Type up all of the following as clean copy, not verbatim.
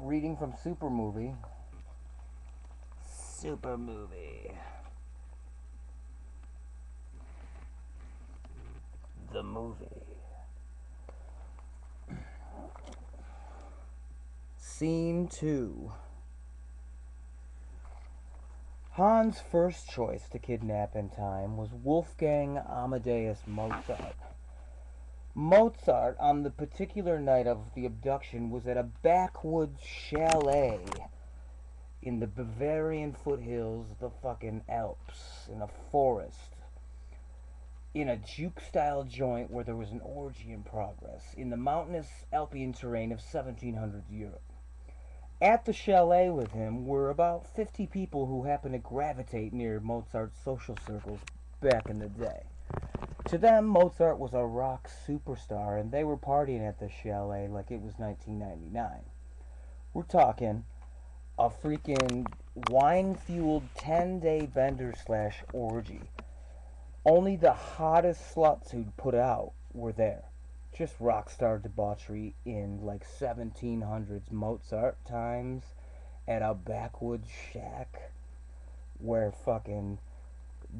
reading from Super Movie. Super Movie. The movie. Scene 2. Hans' first choice to kidnap in time was Wolfgang Amadeus Mozart. Mozart, on the particular night of the abduction, was at a backwoods chalet in the Bavarian foothills of the fucking Alps, in a forest, in a juke-style joint where there was an orgy in progress, in the mountainous Alpine terrain of 1700s Europe. At the chalet with him were about 50 people who happened to gravitate near Mozart's social circles back in the day. To them, Mozart was a rock superstar, and they were partying at the chalet like it was 1999. We're talking a freaking wine-fueled 10-day bender/orgy. Only the hottest sluts who'd put out were there. Just rock star debauchery in like 1700s Mozart times at a backwoods shack where fucking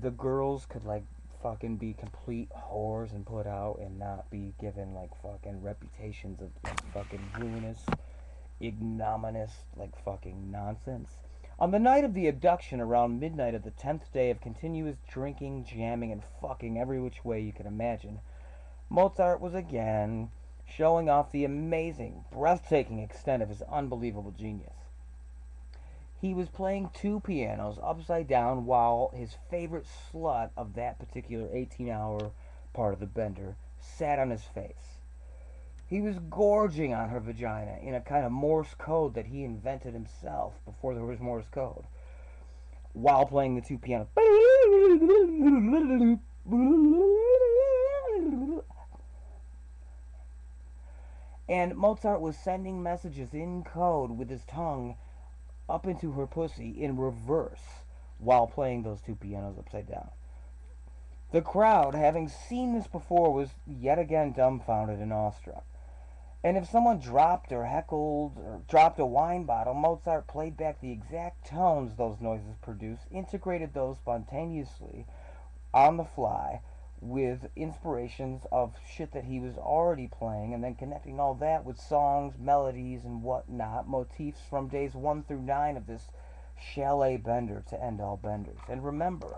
the girls could like fucking be complete whores and put out and not be given like fucking reputations of like fucking ruinous, ignominious, like fucking nonsense. On the night of the abduction, around midnight of the 10th day of continuous drinking, jamming, and fucking every which way you can imagine, Mozart was again showing off the amazing, breathtaking extent of his unbelievable genius. He was playing two pianos upside down while his favorite slut of that particular 18-hour part of the bender sat on his face. He was gorging on her vagina in a kind of Morse code that he invented himself before there was Morse code, while playing the two pianos. And Mozart was sending messages in code with his tongue up into her pussy in reverse while playing those two pianos upside down. The crowd, having seen this before, was yet again dumbfounded and awestruck. And if someone dropped or heckled or dropped a wine bottle, Mozart played back the exact tones those noises produced, integrated those spontaneously on the fly with inspirations of shit that he was already playing, and then connecting all that with songs, melodies, and whatnot, motifs from days 1 through 9 of this chalet bender to end all benders. And remember,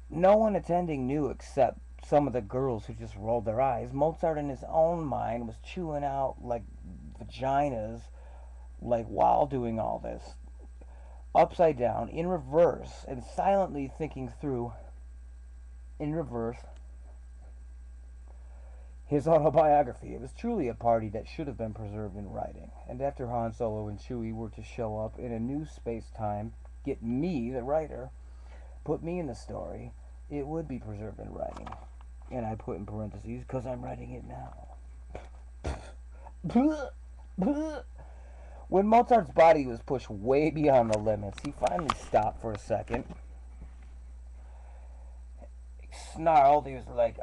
no one attending knew except some of the girls who just rolled their eyes. Mozart in his own mind was chewing out like vaginas like while doing all this, upside down, in reverse, and silently thinking through in reverse his autobiography. It was truly a party that should have been preserved in writing. And after Han Solo and Chewie were to show up in a new space-time, get me, the writer, put me in the story, it would be preserved in writing. And I put in parentheses, because I'm writing it now. When Mozart's body was pushed way beyond the limits, he finally stopped for a second. He snarled. He was like,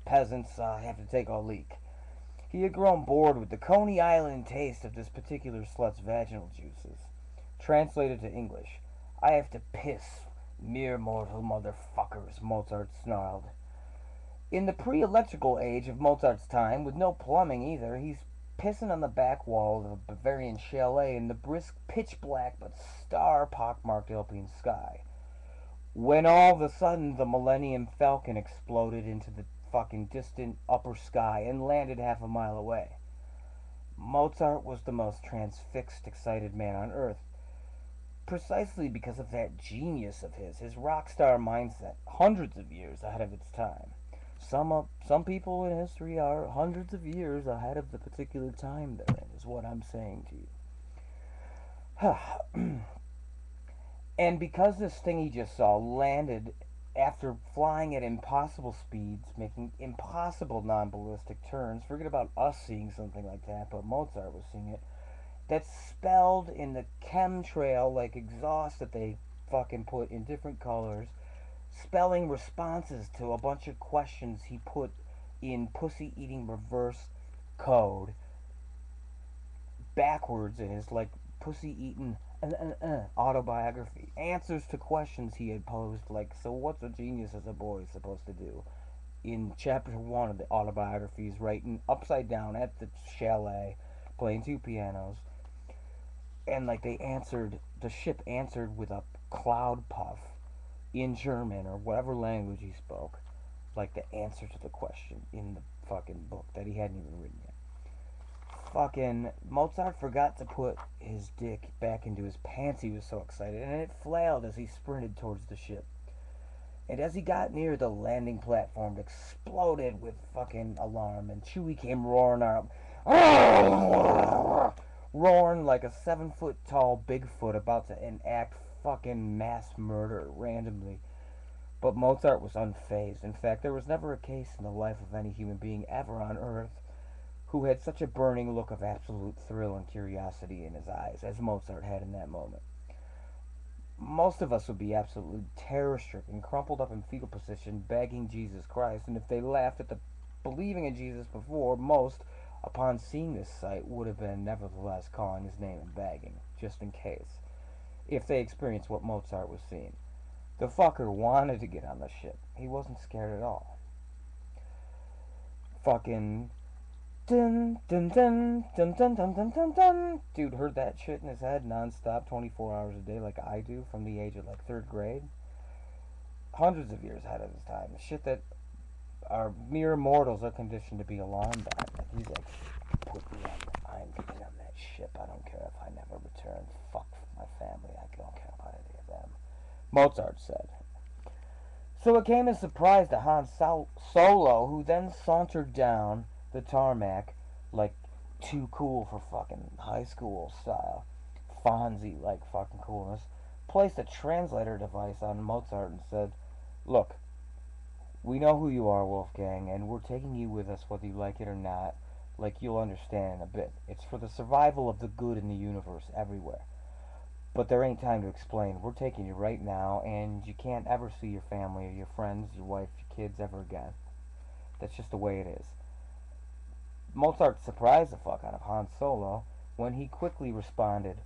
peasants have to take a leak. He had grown bored with the Coney Island taste of this particular slut's vaginal juices. Translated to English, I have to piss, mere mortal motherfuckers, Mozart snarled. In the pre-electrical age of Mozart's time, with no plumbing either, he's pissing on the back wall of a Bavarian chalet in the brisk, pitch-black but star-pockmarked Alpine sky. When all of a sudden the Millennium Falcon exploded into the fucking distant upper sky and landed half a mile away. Mozart was the most transfixed, excited man on earth, precisely because of that genius of his rock star mindset, hundreds of years ahead of its time. Some people in history are hundreds of years ahead of the particular time they're in, is what I'm saying to you. And because this thing he just saw landed after flying at impossible speeds, making impossible non-ballistic turns, forget about us seeing something like that, but Mozart was seeing it, that's spelled in the chemtrail like exhaust that they fucking put in different colors, spelling responses to a bunch of questions he put in pussy-eating reverse code backwards in his, like, pussy-eating autobiography. Answers to questions he had posed, like, so what's a genius as a boy supposed to do? In chapter 1 of the autobiography, he's writing upside down at the chalet, playing two pianos, and, like, the ship answered with a cloud puff in German or whatever language he spoke, like the answer to the question in the fucking book that he hadn't even written yet. Fucking Mozart forgot to put his dick back into his pants, he was so excited, and it flailed as he sprinted towards the ship. And as he got near the landing platform, it exploded with fucking alarm, and Chewie came roaring out. Roaring like a 7-foot tall Bigfoot about to enact fucking mass murder randomly. But Mozart was unfazed. In fact, there was never a case in the life of any human being ever on Earth who had such a burning look of absolute thrill and curiosity in his eyes as Mozart had in that moment. Most of us would be absolutely terror-stricken, crumpled up in fetal position, begging Jesus Christ, and if they laughed at the believing in Jesus before, most, upon seeing this sight, would have been nevertheless calling his name and begging, just in case, if they experienced what Mozart was seeing. The fucker wanted to get on the ship. He wasn't scared at all. Fucking dun dun dun dun dun dun dun dun dun. Dude heard that shit in his head nonstop, 24 hours a day, like I do from the age of like 3rd grade. Hundreds of years ahead of his time. Shit that our mere mortals are conditioned to be alarmed by. Like he's like, put me on. I'm getting on that ship. I don't care if I never return. Fuck my family. I don't care about any of them. Mozart said. So it came as a surprise to Han Solo, who then sauntered down the tarmac like too cool for fucking high school style. Fonzie-like fucking coolness. Placed a translator device on Mozart and said, "Look, we know who you are, Wolfgang, and we're taking you with us whether you like it or not, like you'll understand in a bit. It's for the survival of the good in the universe everywhere. But there ain't time to explain. We're taking you right now, and you can't ever see your family or your friends, your wife, your kids ever again. That's just the way it is." Mozart surprised the fuck out of Han Solo when he quickly responded,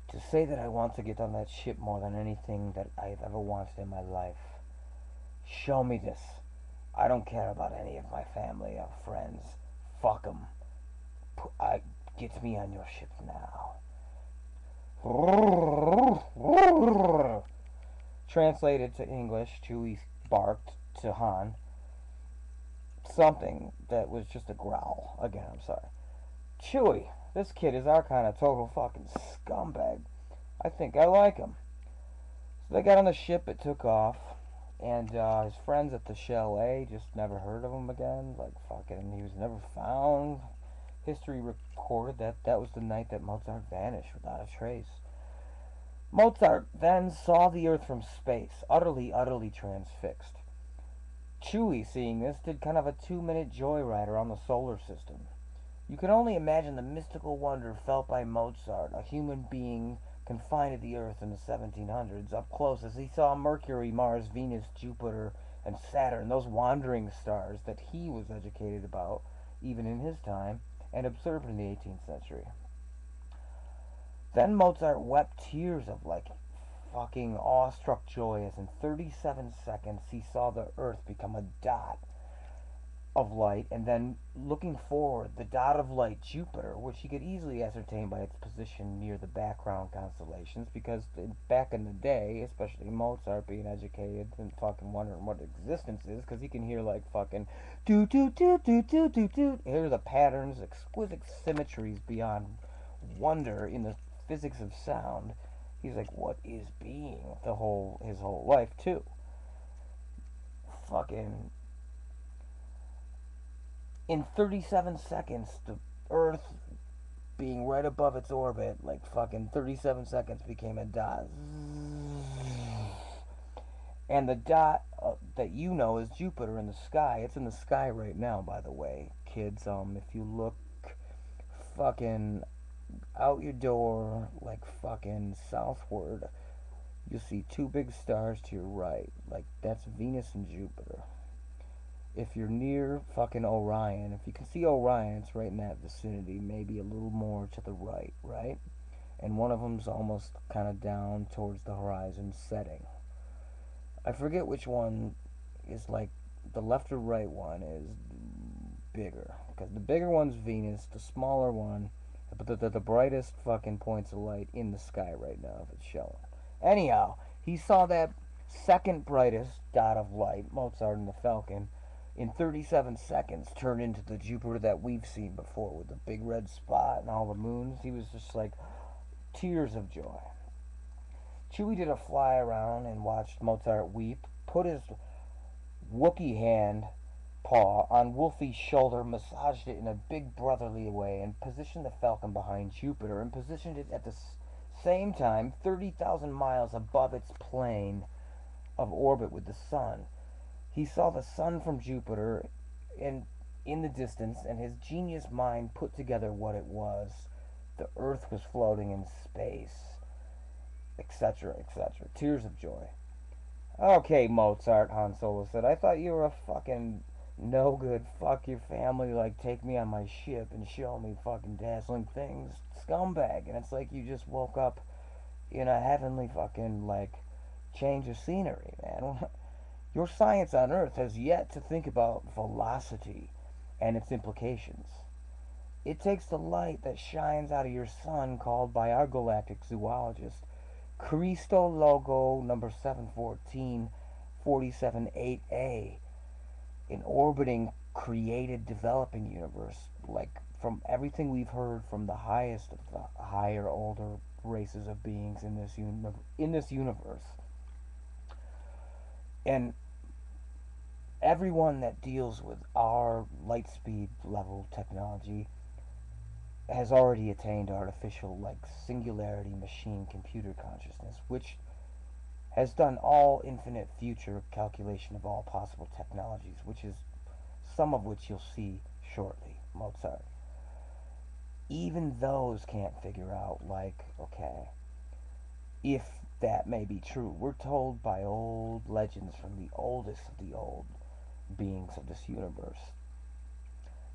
"To say that I want to get on that ship more than anything that I've ever wanted in my life. Show me this. I don't care about any of my family or friends. Fuck 'em. Get me on your ship now." Translated to English, Chewie barked to Han something that was just a growl. Again, I'm sorry. "Chewie, this kid is our kind of total fucking scumbag. I think I like him." So they got on the ship, it took off, and his friends at the chalet just never heard of him again. Like, fucking, he was never found. History recorded that that was the night that Mozart vanished without a trace. Mozart then saw the Earth from space, utterly transfixed. Chewie, seeing this, did kind of a 2-minute joyride around the solar system. You can only imagine the mystical wonder felt by Mozart, a human being confined to the Earth in the 1700s, up close as he saw Mercury, Mars, Venus, Jupiter, and Saturn, those wandering stars that he was educated about, even in his time, and observed in the 18th century. Then Mozart wept tears of, like, fucking awestruck joy as in 37 seconds he saw the Earth become a dot of light, and then looking forward, the dot of light Jupiter, which he could easily ascertain by its position near the background constellations, because back in the day, especially Mozart being educated and fucking wondering what existence is, because he can hear like fucking doo doo doo doo doo doo doo, hear the patterns, exquisite symmetries beyond wonder in the physics of sound. He's like, what is being? His whole life too. Fucking in 37 seconds, the Earth being right above its orbit, like fucking 37 seconds became a dot. And the dot that you know is Jupiter in the sky. It's in the sky right now, by the way, kids. If you look fucking out your door, like fucking southward, you'll see 2 big stars to your right. Like, that's Venus and Jupiter. If you're near fucking Orion, if you can see Orion, it's right in that vicinity, maybe a little more to the right, right? And one of them's almost kind of down towards the horizon setting. I forget which one is like the left or right one is bigger, because the bigger one's Venus, the smaller one, but the brightest fucking points of light in the sky right now, if it's showing. Anyhow, he saw that second brightest dot of light, Mozart and the Falcon, in 37 seconds turn into the Jupiter that we've seen before with the big red spot and all the moons. He was just like tears of joy. Chewie did a fly around and watched Mozart weep, put his Wookiee hand paw on Wolfie's shoulder, massaged it in a big brotherly way, and positioned the Falcon behind Jupiter, and positioned it at the same time 30,000 miles above its plane of orbit with the Sun. He saw the Sun from Jupiter in the distance, and his genius mind put together what it was. The Earth was floating in space, etc., etc. Tears of joy. Okay, Mozart, Han Solo said. I thought you were a fucking no good, fuck your family, like take me on my ship and show me fucking dazzling things, scumbag. And it's like you just woke up in a heavenly fucking, like, change of scenery, man. Your science on Earth has yet to think about velocity and its implications. It takes the light that shines out of your sun, called by our galactic zoologist Cristo Logo number 714 478A, an orbiting, created, developing universe, like from everything we've heard from the highest of the higher, older races of beings in this universe. And everyone that deals with our light speed level technology has already attained artificial, like, singularity machine computer consciousness, which has done all infinite future calculation of all possible technologies, which is some of which you'll see shortly, Mozart. Even those can't figure out, like, okay, if that may be true. We're told by old legends from the oldest of the old beings of this universe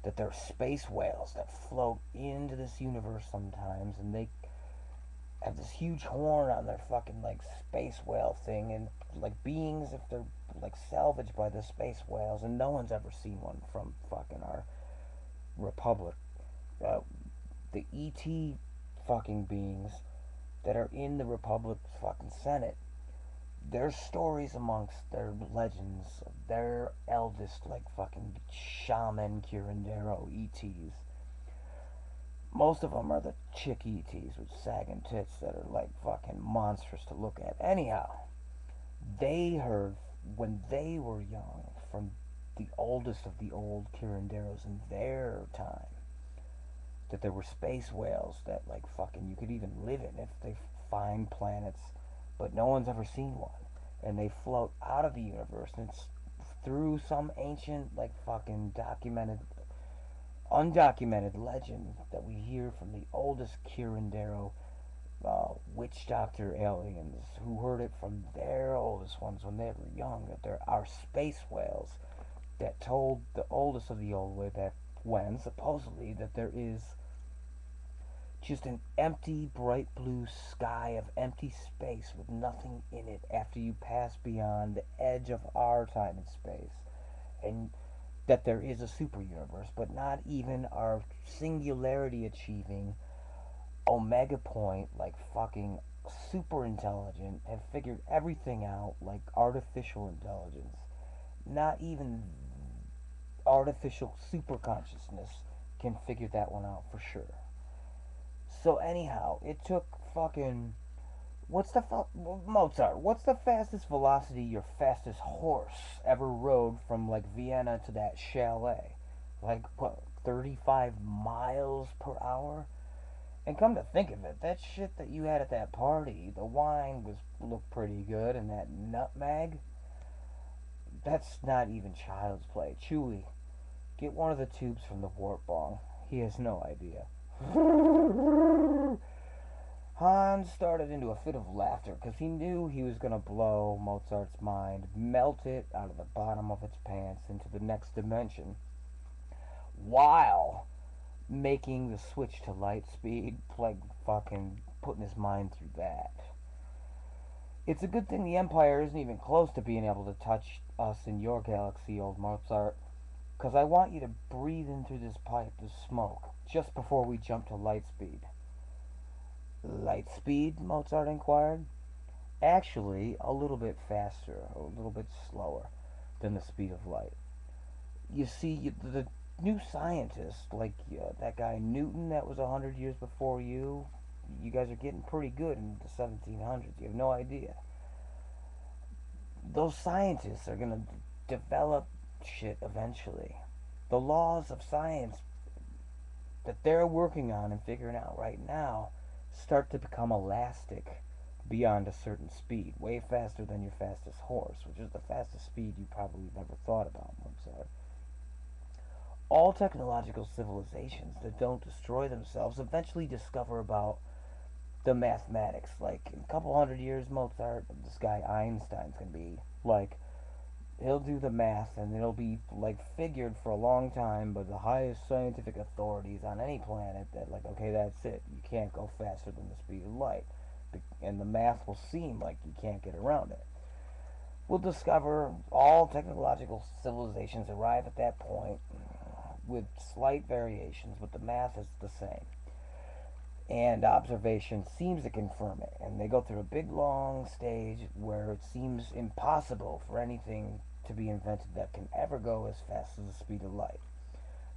that there are space whales that float into this universe sometimes, and they have this huge horn on their fucking, like, space whale thing, and like beings, if they're like salvaged by the space whales, and no one's ever seen one from fucking our republic. Uh, the ET fucking beings that are in the Republic's fucking Senate, there's stories amongst their legends of their eldest, like, fucking shaman curandero ETs. Most of them are the chick ETs with sagging tits that are like fucking monstrous to look at. Anyhow, they heard when they were young from the oldest of the old curanderos in their time that there were space whales that, like, fucking you could even live in if they find planets, but no one's ever seen one. And they float out of the universe, and it's through some ancient, like, fucking undocumented legend that we hear from the oldest curandero witch doctor aliens who heard it from their oldest ones when they were young, that there are space whales that told the oldest of the old way back when, supposedly, that there is just an empty, bright blue sky of empty space with nothing in it after you pass beyond the edge of our time and space. And that there is a super universe, but not even our singularity achieving omega point, like fucking super intelligent, have figured everything out, like artificial intelligence. Not even artificial super consciousness can figure that one out for sure. So anyhow, it took fucking Mozart? What's the fastest velocity your fastest horse ever rode from, like, Vienna to that chalet? Like, what, 35 miles per hour? And come to think of it, that shit that you had at that party, the wine looked pretty good, and that nutmeg, that's not even child's play. Chewy, get one of the tubes from the warp bong. He has no idea. Hans started into a fit of laughter because he knew he was going to blow Mozart's mind, melt it out of the bottom of its pants into the next dimension, while making the switch to light speed, like fucking putting his mind through that. It's a good thing the Empire isn't even close to being able to touch us in your galaxy, old Mozart, because I want you to breathe in through this pipe the smoke just before we jump to light speed. Light speed? Mozart inquired. Actually, a little bit faster, a little bit slower than the speed of light. You see, the new scientists, like that guy Newton that was 100 years before you guys are getting pretty good in the 1700s. You have no idea. Those scientists are going to develop shit eventually. The laws of science that they're working on and figuring out right now start to become elastic beyond a certain speed, way faster than your fastest horse, which is the fastest speed you probably never thought about, Mozart. All technological civilizations that don't destroy themselves eventually discover about the mathematics. Like, in a couple hundred years, Mozart, this guy Einstein's gonna be like, he'll do the math and it'll be like figured for a long time by the highest scientific authorities on any planet that, like, okay, that's it, you can't go faster than the speed of light, and the math will seem like you can't get around it. We'll discover all technological civilizations arrive at that point with slight variations, but the math is the same, and observation seems to confirm it, and they go through a big long stage where it seems impossible for anything to be invented that can ever go as fast as the speed of light.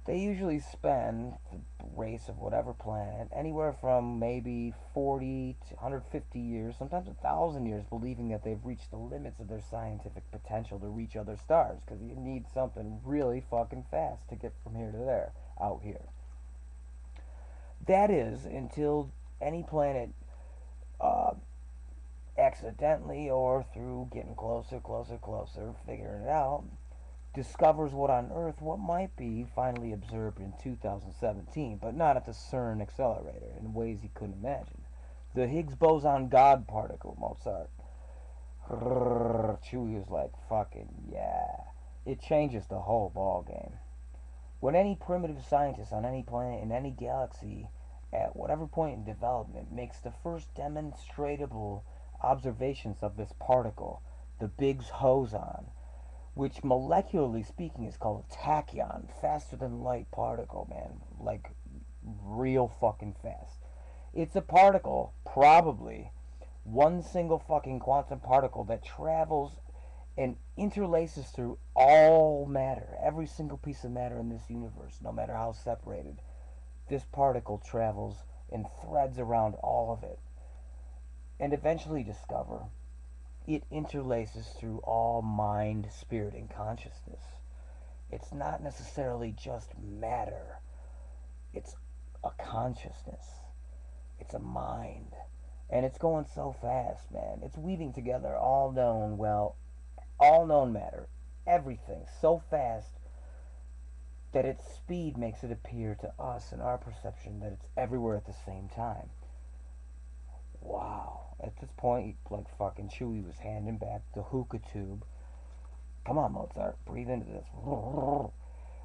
They usually spend the race of whatever planet anywhere from maybe 40 to 150 years, sometimes 1,000 years, believing that they've reached the limits of their scientific potential to reach other stars, because you need something really fucking fast to get from here to there, out here. That is, until any planet, uh, accidentally or through getting closer, closer, closer, figuring it out, discovers what might be finally observed in 2017, but not at the CERN accelerator in ways he couldn't imagine. The Higgs boson God particle, Mozart. Chewie was like, fucking yeah. It changes the whole ball game. When any primitive scientist on any planet in any galaxy at whatever point in development makes the first demonstrable observations of this particle, the Biggs boson, which molecularly speaking is called a tachyon, faster than light particle, man, like real fucking fast. It's a particle, probably one single fucking quantum particle that travels and interlaces through all matter, every single piece of matter in this universe, no matter how separated. This particle travels and threads around all of it, and eventually discover it interlaces through all mind, spirit, and consciousness. It's not necessarily just matter, it's a consciousness, it's a mind. And it's going so fast, man. It's weaving together all known matter, everything, so fast that its speed makes it appear to us in our perception that it's everywhere at the same time. Wow. At this point, like fucking Chewie was handing back the hookah tube. Come on, Mozart, breathe into this.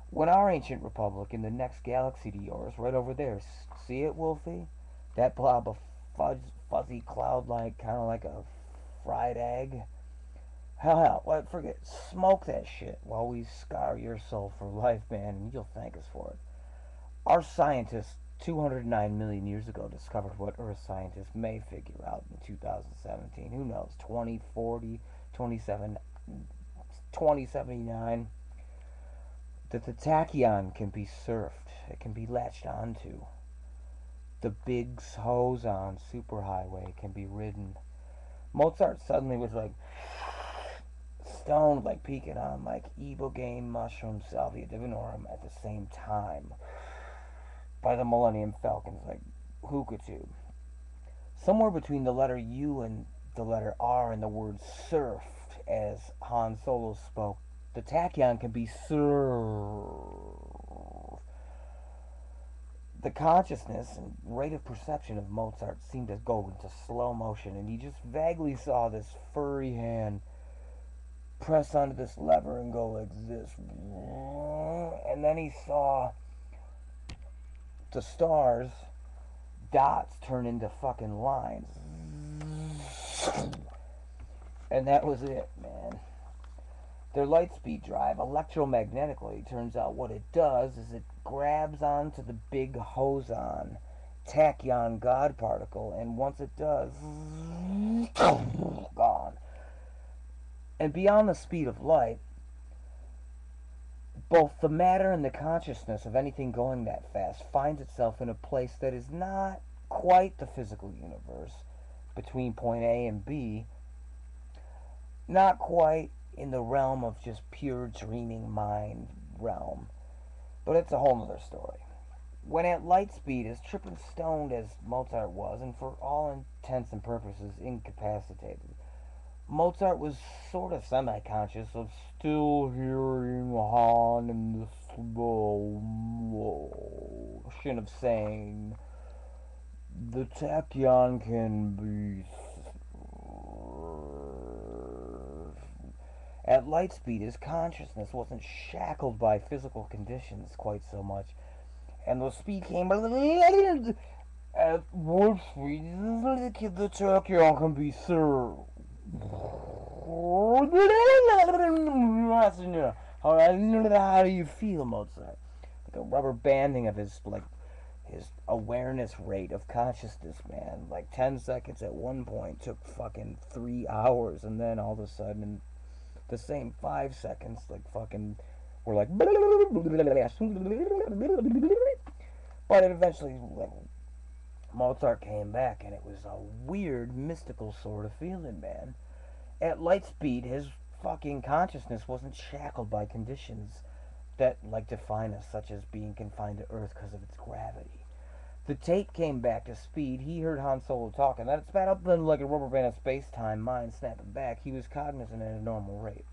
When our ancient republic in the next galaxy to yours, right over there, see it, Wolfie? That blob of fuzzy cloud like, kind of like a fried egg? Hell, forget, smoke that shit while we scar your soul for life, man, and you'll thank us for it. Our scientists 209 million years ago discovered what Earth scientists may figure out in 2017. Who knows? 2040, 27, 2079. That the tachyon can be surfed. It can be latched onto. The Biggs boson superhighway can be ridden. Mozart suddenly was like stoned, like peeking on like ibogaine mushroom salvia divinorum at the same time by the Millennium Falcon's like hookah tube. Somewhere between the letter U and the letter R in the word surf, as Han Solo spoke, the tachyon can be surfed. The consciousness and rate of perception of Mozart seemed to go into slow motion, and he just vaguely saw this furry hand press onto this lever and go like this. And then he saw the stars, dots turn into fucking lines. And that was it, man. Their lightspeed drive, electromagnetically, turns out what it does is it grabs onto the big hoson, tachyon God particle, and once it does, gone. And beyond the speed of light, both the matter and the consciousness of anything going that fast finds itself in a place that is not quite the physical universe between point A and B, not quite in the realm of just pure dreaming mind realm. But it's a whole nother story. When at light speed, as tripping stoned as Mozart was, and for all intents and purposes incapacitated, Mozart was sort of semi-conscious of still hearing Han in the slow motion of saying, the tachyon can be... At light speed, his consciousness wasn't shackled by physical conditions quite so much, and the speed came at warp speed. The tachyon can be served. How do you feel, Mozart? Like a rubber banding of his awareness rate of consciousness, man. Like 10 seconds at one point took fucking 3 hours, and then all of a sudden, the same 5 seconds, like fucking, were like, but it eventually, like, Mozart came back, and it was a weird, mystical sort of feeling, man. At light speed, his fucking consciousness wasn't shackled by conditions that, like, define us, such as being confined to Earth because of its gravity. The tape came back to speed. He heard Han Solo talking. That spat up then like a rubber band of space-time, mind snapping back. He was cognizant at a normal rate.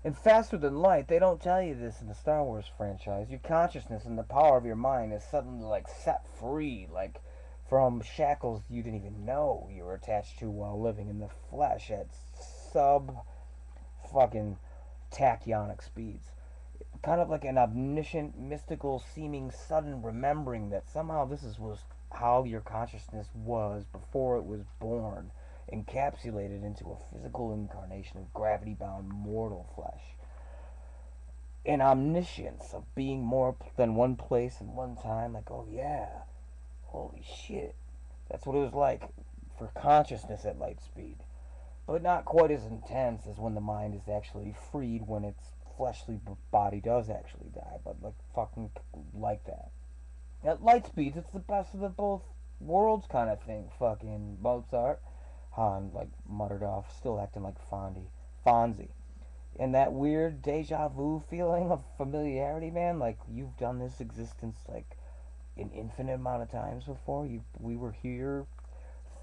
And faster than light, they don't tell you this in the Star Wars franchise. Your consciousness and the power of your mind is suddenly, like, set free, like, from shackles you didn't even know you were attached to while living in the flesh at sub-fucking tachyonic speeds. Kind of like an omniscient, mystical, seeming sudden remembering that somehow was how your consciousness was before it was born, encapsulated into a physical incarnation of gravity-bound mortal flesh. An omniscience of being more than one place and one time, like, oh yeah, holy shit. That's what it was like for consciousness at light speed. But not quite as intense as when the mind is actually freed when its fleshly body does actually die, but like fucking like that. At light speeds, it's the best of the both worlds kind of thing, fucking Mozart. Han, like, muttered off, still acting like Fonzie. And that weird deja vu feeling of familiarity, man, like, you've done this existence, like, an infinite amount of times before. We were here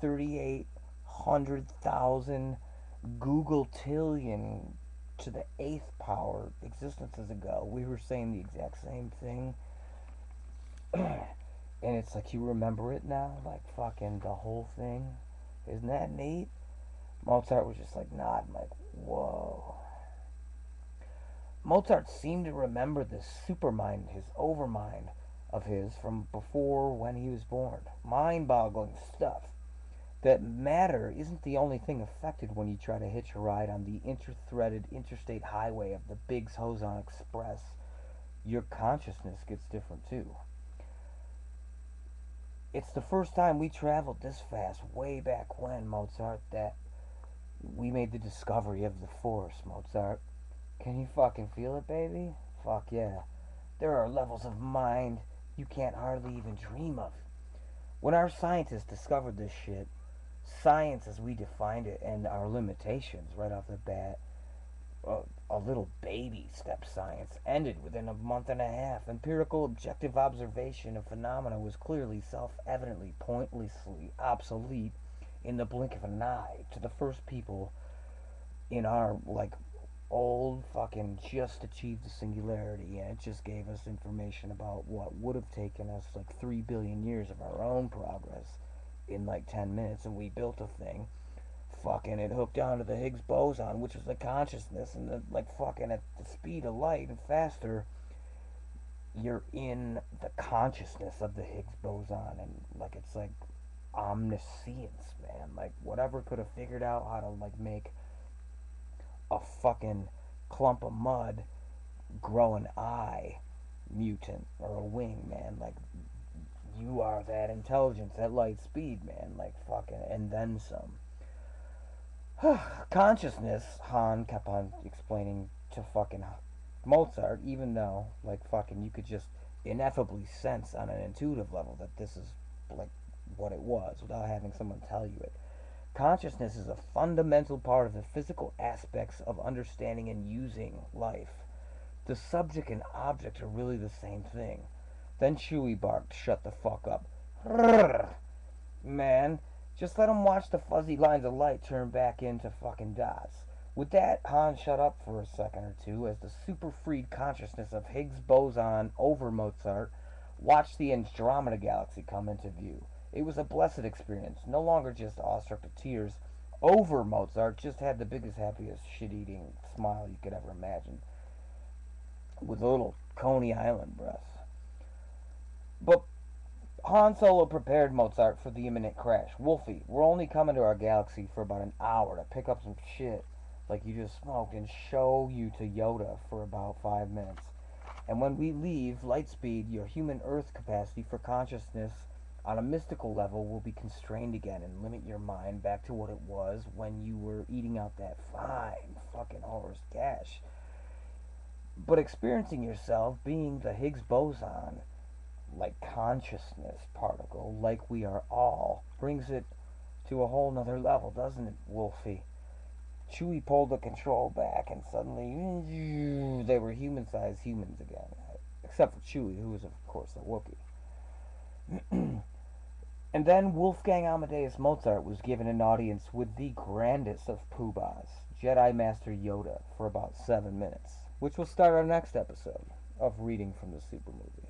3,800,000 Google tillion to the 8th power existences ago. We were saying the exact same thing. And it's like, you remember it now? Like, fucking the whole thing? Isn't that neat? Mozart was just like nodding, like, whoa. Mozart seemed to remember this supermind, his overmind of his from before when he was born. Mind-boggling stuff. That matter isn't the only thing affected when you try to hitch a ride on the interthreaded interstate highway of the Biggs Hosan Express. Your consciousness gets different too. It's the first time we traveled this fast, way back when, Mozart, that we made the discovery of the Force, Mozart. Can you fucking feel it, baby? Fuck yeah. There are levels of mind you can't hardly even dream of. When our scientists discovered this shit, science as we defined it and our limitations right off the bat, a little baby step science ended within a month and a half. Empirical objective observation of phenomena was clearly self-evidently pointlessly obsolete in the blink of an eye to the first people in our, like, old fucking just achieved the singularity, and it just gave us information about what would have taken us like 3 billion years of our own progress in like 10 minutes, and we built a thing. Fucking it hooked onto the Higgs boson, which is the consciousness, and the, like fucking at the speed of light and faster, you're in the consciousness of the Higgs boson, and like it's like omniscience, man. Like whatever could have figured out how to like make a fucking clump of mud grow an eye mutant or a wing, man. Like you are that intelligence at light speed, man. Like fucking and then some. Consciousness, Han kept on explaining to fucking Mozart, even though like fucking you could just ineffably sense on an intuitive level that this is like what it was without having someone tell you it. Consciousness is a fundamental part of the physical aspects of understanding and using life. The subject and object are really the same thing. Then Chewie barked, "Shut the fuck up." Man, just let him watch the fuzzy lines of light turn back into fucking dots. With that, Han shut up for a second or two as the super freed consciousness of Higgs boson over Mozart watched the Andromeda galaxy come into view. It was a blessed experience, no longer just awestruck to tears. Over Mozart just had the biggest, happiest, shit-eating smile you could ever imagine, with a little Coney Island breath. But Han Solo prepared Mozart for the imminent crash. "Wolfie, we're only coming to our galaxy for about an hour to pick up some shit like you just smoked and show you to Yoda for about 5 minutes. And when we leave light speed, your human Earth capacity for consciousness on a mystical level will be constrained again and limit your mind back to what it was when you were eating out that fine fucking horse gash. But experiencing yourself being the Higgs boson, like consciousness particle, like we are all, brings it to a whole nother level, doesn't it, Wolfie?" Chewie pulled the control back, and suddenly they were human-sized humans again, except for Chewie, who was of course a Wookiee. And then Wolfgang Amadeus Mozart was given an audience with the grandest of poobahs, Jedi Master Yoda, for about 7 minutes, which will start our next episode of Reading from the Super Movie.